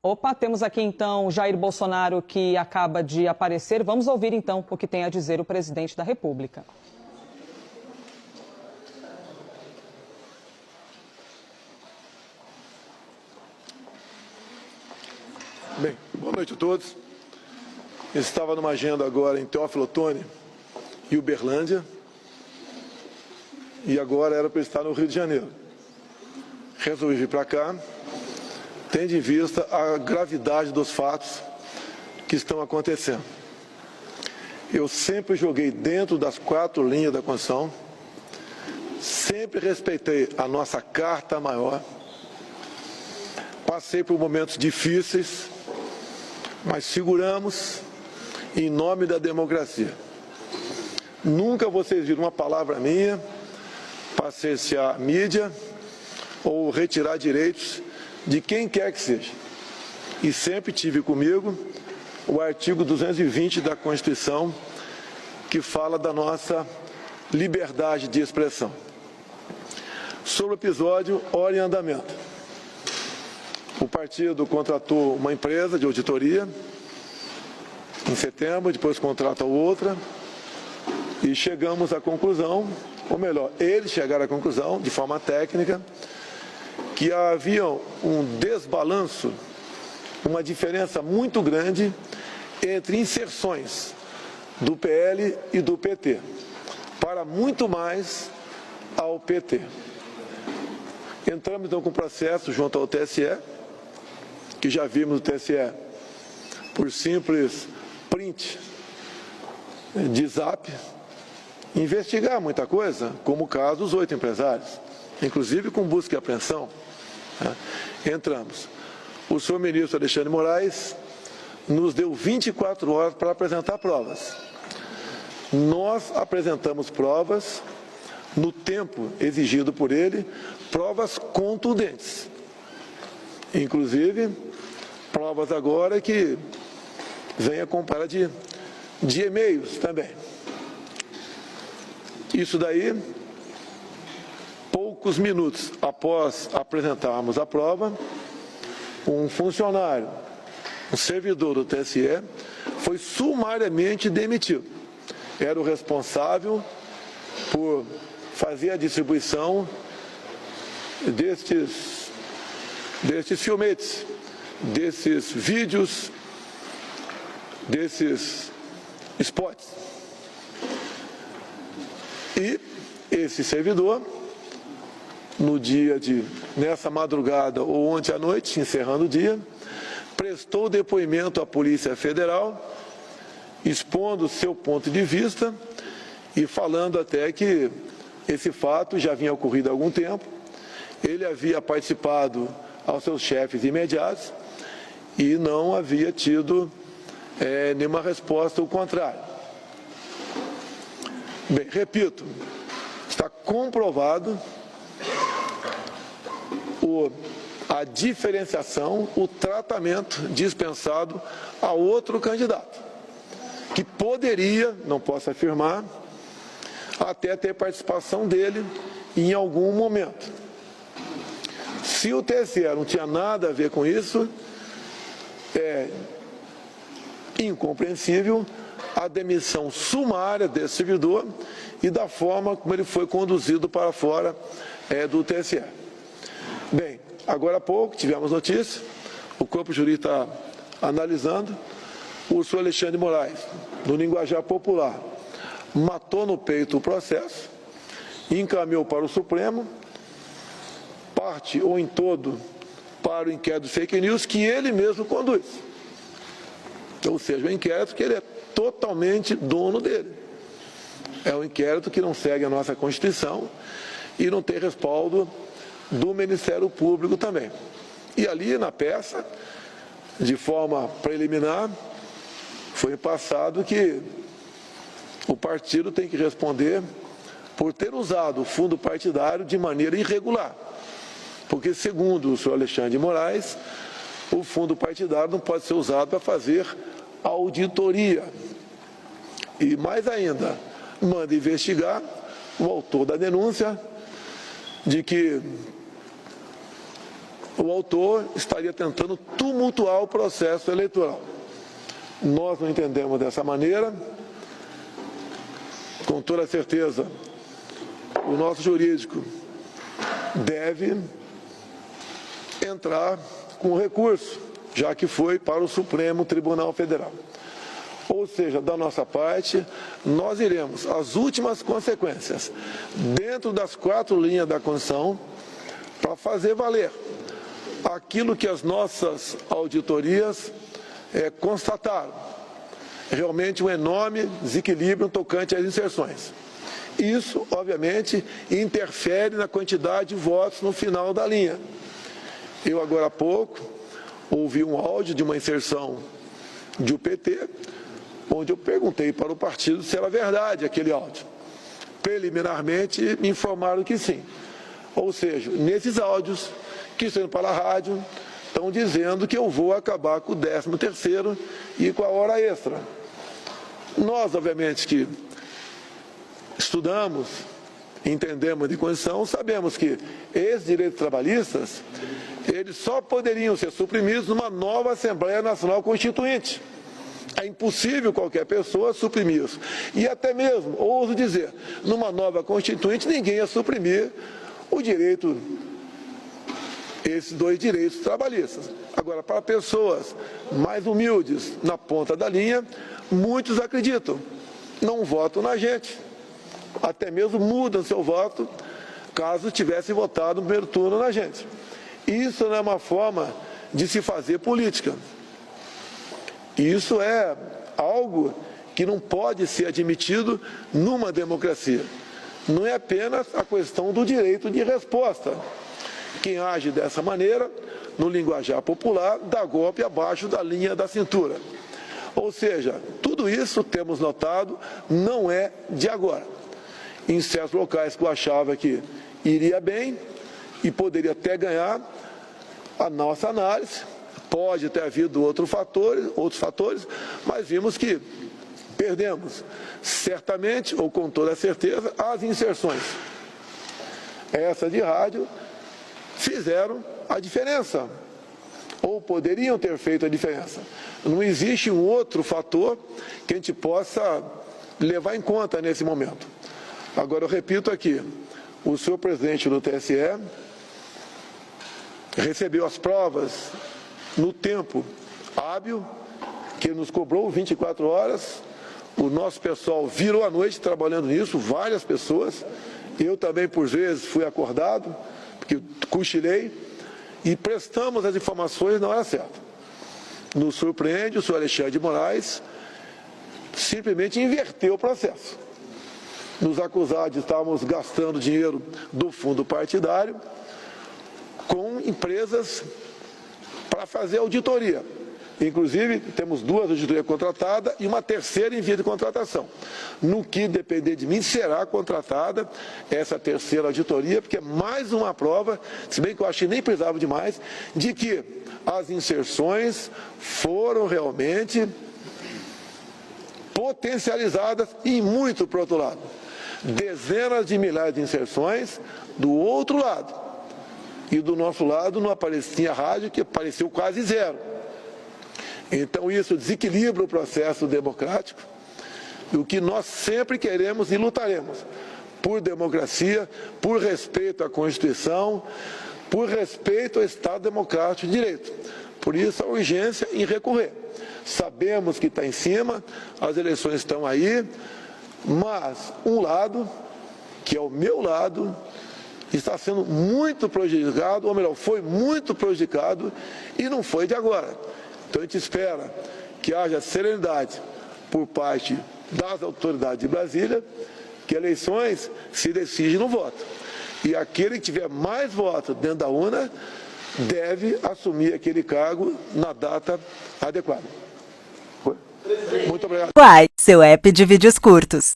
Opa, temos aqui então Jair Bolsonaro, que acaba de aparecer. Vamos ouvir então o que tem a dizer o presidente da República. Bem, boa noite a todos. Eu estava numa agenda agora em Teófilo Otoni e Uberlândia, e agora era para estar no Rio de Janeiro. Resolvi vir para cá, tendo em vista a gravidade dos fatos que estão acontecendo. Eu sempre joguei dentro das 4 linhas da Constituição, sempre respeitei a nossa Carta Maior, passei por momentos difíceis, mas seguramos em nome da democracia. Nunca vocês viram uma palavra minha para cercear a mídia ou retirar direitos de quem quer que seja. E sempre tive comigo o artigo 220 da Constituição, que fala da nossa liberdade de expressão. Sobre o episódio, hora em andamento. O partido contratou uma empresa de auditoria em setembro, depois contrata outra, e chegamos à conclusão, ou melhor, eles chegaram à conclusão, de forma técnica, que havia um desbalanço, uma diferença muito grande entre inserções do PL e do PT, para muito mais ao PT. Entramos então com o processo junto ao TSE, que já vimos o TSE por simples print de zap, investigar muita coisa, como o caso dos 8 empresários, inclusive com busca e apreensão. Entramos. O senhor ministro Alexandre Moraes nos deu 24 horas para apresentar provas. Nós apresentamos provas no tempo exigido por ele, provas contundentes. Inclusive, provas agora que vem acompanhada de e-mails também. Isso daí, poucos minutos após apresentarmos a prova, um funcionário, um servidor do TSE, foi sumariamente demitido. Era o responsável por fazer a distribuição destes filmetes, desses vídeos, desses spots. E esse servidor, nessa madrugada ou ontem à noite, encerrando o dia, prestou depoimento à Polícia Federal, expondo o seu ponto de vista e falando até que esse fato já vinha ocorrido há algum tempo, ele havia participado aos seus chefes imediatos e não havia tido nenhuma resposta ao contrário. Bem, repito, está comprovado a diferenciação, o tratamento dispensado a outro candidato, que poderia, não posso afirmar, até ter participação dele em algum momento. Se o TSE não tinha nada a ver com isso, é incompreensível a demissão sumária desse servidor e da forma como ele foi conduzido para fora do TSE. Bem, agora há pouco tivemos notícia, o corpo jurídico está analisando, o senhor Alexandre Moraes, no linguajar popular, matou no peito o processo, encaminhou para o Supremo, parte ou em todo para o inquérito fake news que ele mesmo conduz. Ou seja, o inquérito que ele é totalmente dono dele. É um inquérito que não segue a nossa Constituição e não tem respaldo do Ministério Público também. E ali na peça, de forma preliminar, foi passado que o partido tem que responder por ter usado o fundo partidário de maneira irregular. Porque, segundo o senhor Alexandre de Moraes, o fundo partidário não pode ser usado para fazer auditoria. E mais ainda, manda investigar o autor da denúncia de que o autor estaria tentando tumultuar o processo eleitoral. Nós não entendemos dessa maneira. Com toda certeza, o nosso jurídico deve entrar com recurso, já que foi para o Supremo Tribunal Federal. Ou seja, da nossa parte, nós iremos às últimas consequências, dentro das 4 linhas da Constituição, para fazer valer aquilo que as nossas auditorias constataram. Realmente um enorme desequilíbrio tocante às inserções. Isso, obviamente, interfere na quantidade de votos no final da linha. Eu, agora há pouco, ouvi um áudio de uma inserção de PT, onde eu perguntei para o partido se era verdade aquele áudio. Preliminarmente, me informaram que sim. Ou seja, nesses áudios que estão indo para a rádio, estão dizendo que eu vou acabar com o 13º e com a hora extra. Nós, obviamente, que estudamos, entendemos de Constituição, sabemos que esses direitos trabalhistas, eles só poderiam ser suprimidos numa nova Assembleia Nacional Constituinte. É impossível qualquer pessoa suprimir isso. E até mesmo, ouso dizer, numa nova Constituinte, ninguém ia suprimir o direito, esses 2 direitos trabalhistas. Agora, para pessoas mais humildes, na ponta da linha, muitos acreditam, não votam na gente. Até mesmo mudam seu voto, caso tivesse votado no primeiro turno na gente. Isso não é uma forma de se fazer política. Isso é algo que não pode ser admitido numa democracia. Não é apenas a questão do direito de resposta. Quem age dessa maneira, no linguajar popular, dá golpe abaixo da linha da cintura. Ou seja, tudo isso, temos notado, não é de agora. Em certos locais que eu achava que iria bem e poderia até ganhar, a nossa análise, pode ter havido outros fatores, mas vimos que perdemos, certamente, ou com toda certeza, as inserções. Essas de rádio fizeram a diferença, ou poderiam ter feito a diferença. Não existe um outro fator que a gente possa levar em conta nesse momento. Agora, eu repito aqui, o senhor presidente do TSE recebeu as provas no tempo hábil, que nos cobrou 24 horas, o nosso pessoal virou a noite trabalhando nisso, várias pessoas, eu também por vezes fui acordado, porque cochilei, e prestamos as informações na hora certa. Nos surpreende, o senhor Alexandre de Moraes simplesmente inverteu o processo. Nos acusar de estarmos gastando dinheiro do fundo partidário com empresas para fazer auditoria. Inclusive, temos 2 auditorias contratadas e uma terceira em via de contratação. No que depender de mim, será contratada essa terceira auditoria, porque é mais uma prova, se bem que eu achei nem precisava de mais, de que as inserções foram realmente potencializadas e muito para o outro lado. Dezenas de milhares de inserções do outro lado. E do nosso lado não aparecia rádio, que apareceu quase 0. Então isso desequilibra o processo democrático, o que nós sempre queremos e lutaremos por democracia, por respeito à Constituição, por respeito ao Estado Democrático de Direito. Por isso a urgência em recorrer. Sabemos que está em cima, as eleições estão aí, mas um lado, que é o meu lado, está sendo muito prejudicado, ou melhor, foi muito prejudicado e não foi de agora. Então a gente espera que haja serenidade por parte das autoridades de Brasília, que eleições se decidem no voto. E aquele que tiver mais votos dentro da urna deve assumir aquele cargo na data adequada. Muito obrigado. Quai, seu app de vídeos curtos.